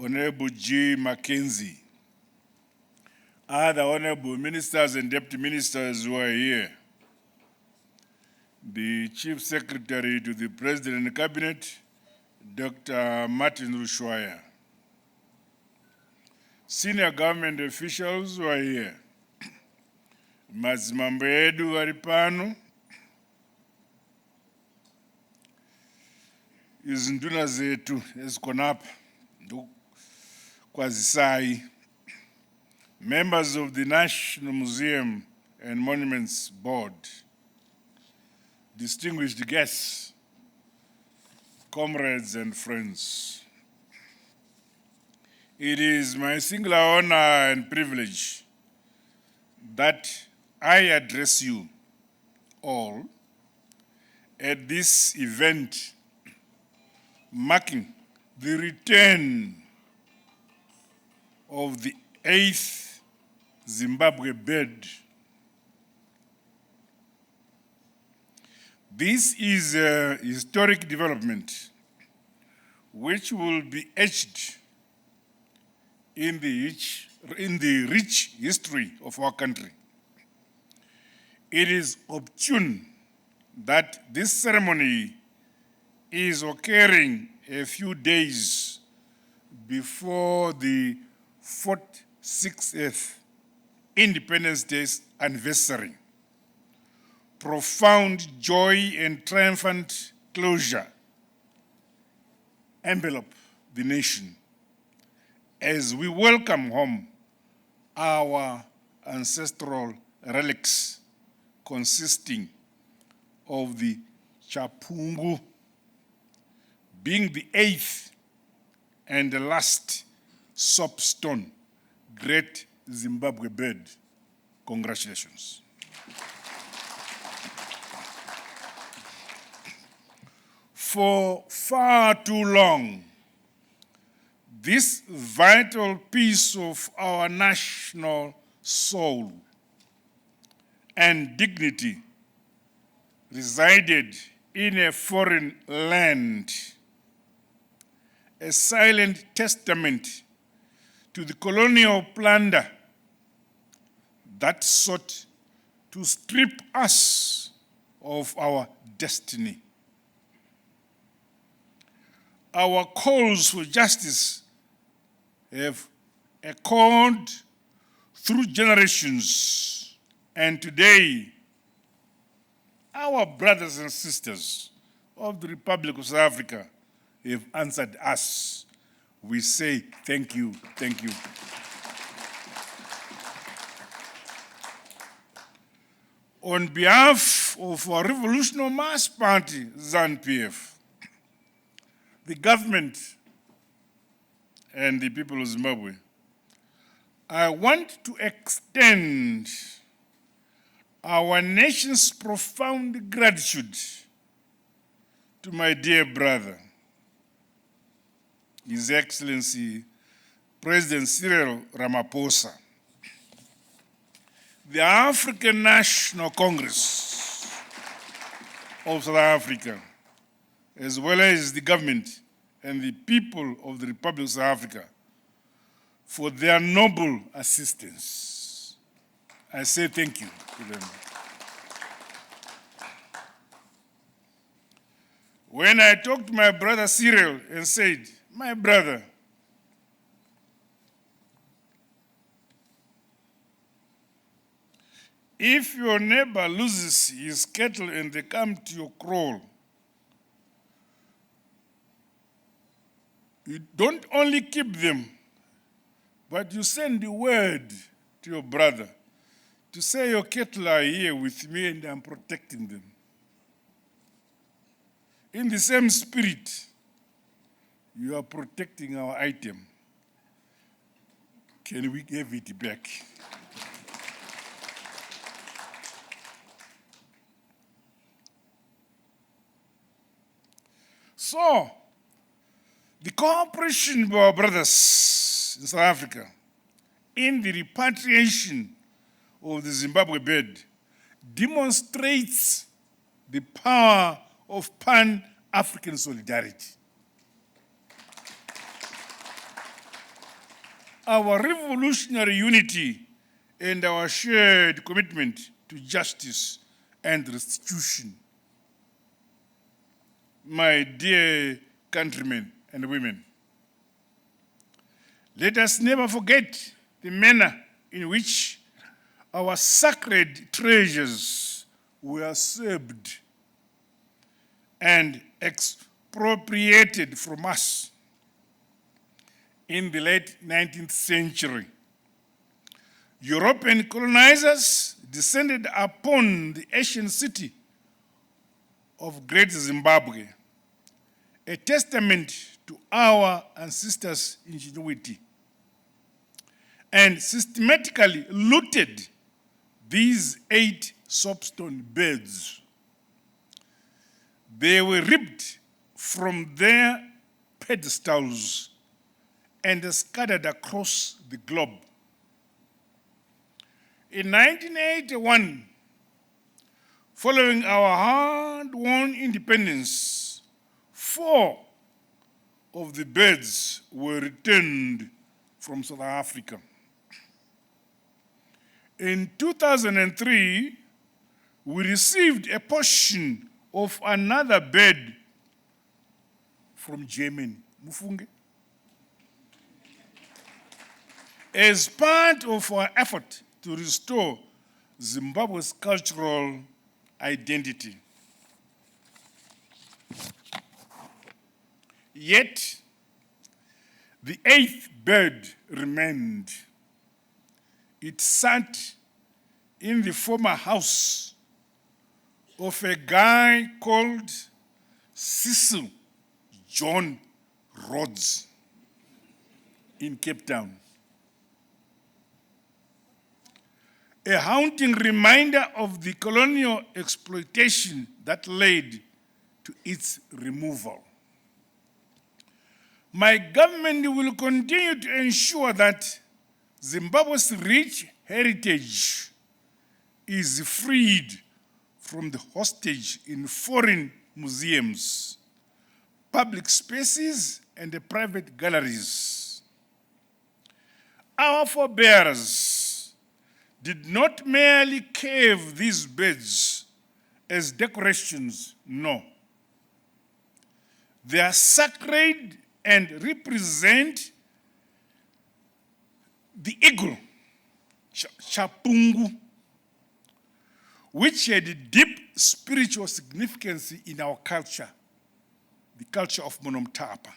Honorable G. Mackenzie, other honorable ministers and deputy ministers who are here, the Chief Secretary to the President and the Cabinet, Dr. Martin Rushwaya, senior government officials who are here, Mazimambo edu waripano, izinduna zetu ezikonapa kwazisai, members of the National Museum and Monuments Board, distinguished guests, comrades and friends. It is my singular honor and privilege that I address you all at this event marking the return of the 8th Zimbabwe Bird. This is a historic development which will be etched in the rich history of our country. It is opportune that this ceremony is occurring a few days before the 46th Independence Day anniversary. Profound joy and triumphant closure envelop the nation as we welcome home our ancestral relics consisting of the Chapungu, being the 8th and the last soapstone great Zimbabwe bird. Congratulations. For far too long, this vital piece of our national soul and dignity resided in a foreign land, a silent testament to the colonial plunder that sought to strip us of our destiny. Our calls for justice have echoed through generations, and today, our brothers and sisters of the Republic of South Africa have answered us. We say thank you, thank you. On behalf of our Revolutionary Mass Party, ZANU-PF, the government and the people of Zimbabwe, I want to extend our nation's profound gratitude to my dear brother, His Excellency President Cyril Ramaphosa, the African National Congress of South Africa, as well as the government and the people of the Republic of South Africa, for their noble assistance. I say thank you to them. When I talked to my brother Cyril and said, my brother, if your neighbor loses his cattle and they come to your kraal, you don't only keep them, but you send the word to your brother to say your cattle are here with me and I'm protecting them. In the same spirit, you are protecting our item. Can we give it back? So, the cooperation of our brothers in South Africa in the repatriation of the Zimbabwe bird demonstrates the power of Pan-African solidarity. our revolutionary unity and our shared commitment to justice and restitution. My dear countrymen and women, let us never forget the manner in which our sacred treasures were usurped and expropriated from us in the late 19th century. European colonizers descended upon the ancient city of Great Zimbabwe, a testament to our ancestors' ingenuity, and systematically looted these 8 soapstone beds. They were ripped from their pedestals and scattered across the globe. In 1981, following our hard-won independence, 4 of the birds were returned from South Africa. In 2003, we received a portion of another bird from Germany, Mufunge, as part of our effort to restore Zimbabwe's cultural identity. Yet, the 8th bird remained. It sat in the former house of a guy called Cecil John Rhodes in Cape Town. A haunting reminder of the colonial exploitation that led to its removal. My government will continue to ensure that Zimbabwe's rich heritage is freed from the hostage in foreign museums, public spaces, and private galleries. Our forebears did not merely carve these birds as decorations, no. They are sacred and represent the eagle, Chapungu, which had deep spiritual significance in our culture, the culture of Monomtapa.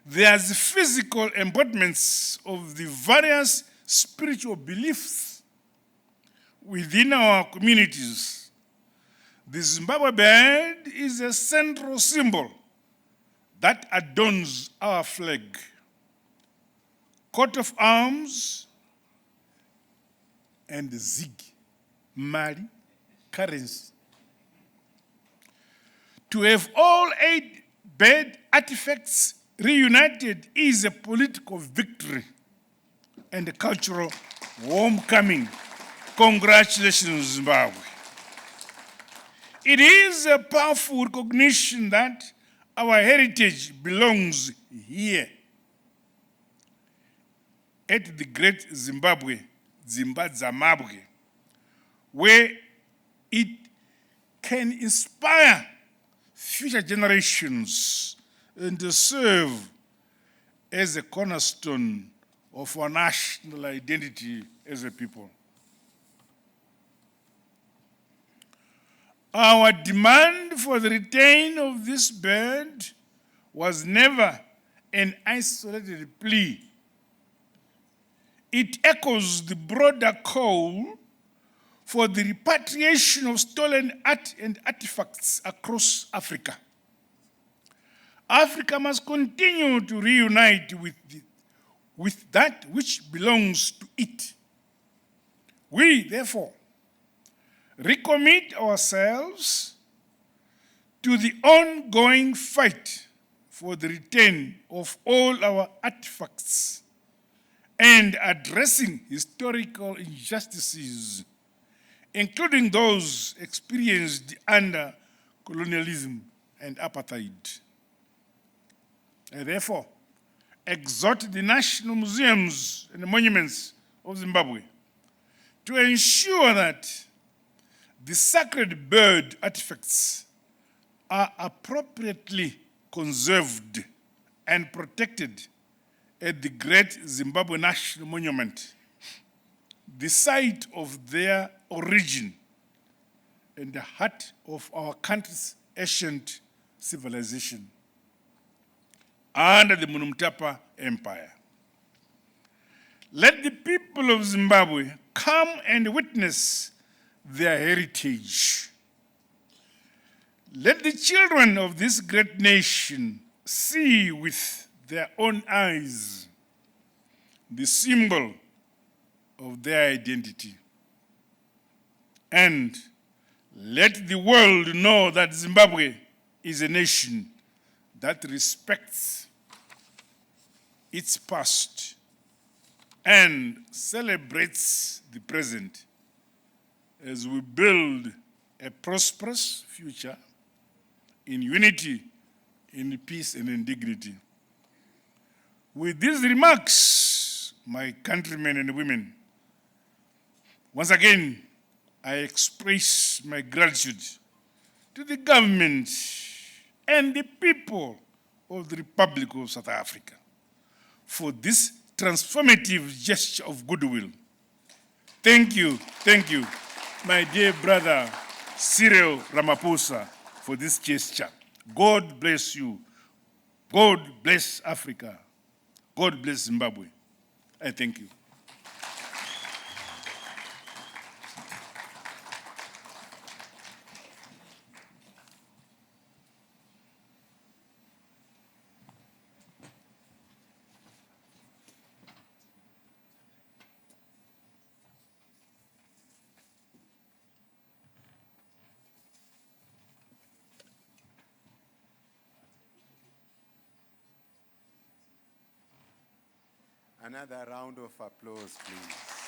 There's physical embodiments of the various spiritual beliefs within our communities. The Zimbabwe bird is a central symbol that adorns our flag, coat of arms, and the zig, Mali, currency. To have all 8 bird artifacts reunited is a political victory and a cultural homecoming. Congratulations, Zimbabwe. It is a powerful recognition that our heritage belongs here at the great Zimbabwe, Zimbabwe, where it can inspire future generations and to serve as a cornerstone of our national identity as a people. Our demand for the return of this bird was never an isolated plea. It echoes the broader call for the repatriation of stolen art and artifacts across Africa. Africa must continue to reunite with that which belongs to it. We, therefore, recommit ourselves to the ongoing fight for the return of all our artifacts and addressing historical injustices, including those experienced under colonialism and apartheid. And therefore, exhort the national museums and monuments of Zimbabwe to ensure that the sacred bird artifacts are appropriately conserved and protected at the Great Zimbabwe National Monument, the site of their origin and the heart of our country's ancient civilization under the Munumtapa Empire. Let the people of Zimbabwe come and witness their heritage. Let the children of this great nation see with their own eyes the symbol of their identity. And let the world know that Zimbabwe is a nation that respects its past and celebrates the present as we build a prosperous future in unity, in peace, and in dignity. With these remarks, my countrymen and women, once again, I express my gratitude to the government and the people of the Republic of South Africa for this transformative gesture of goodwill. Thank you, my dear brother Cyril Ramaphosa, for this gesture. God bless you. God bless Africa. God bless Zimbabwe. I thank you. Another round of applause, please.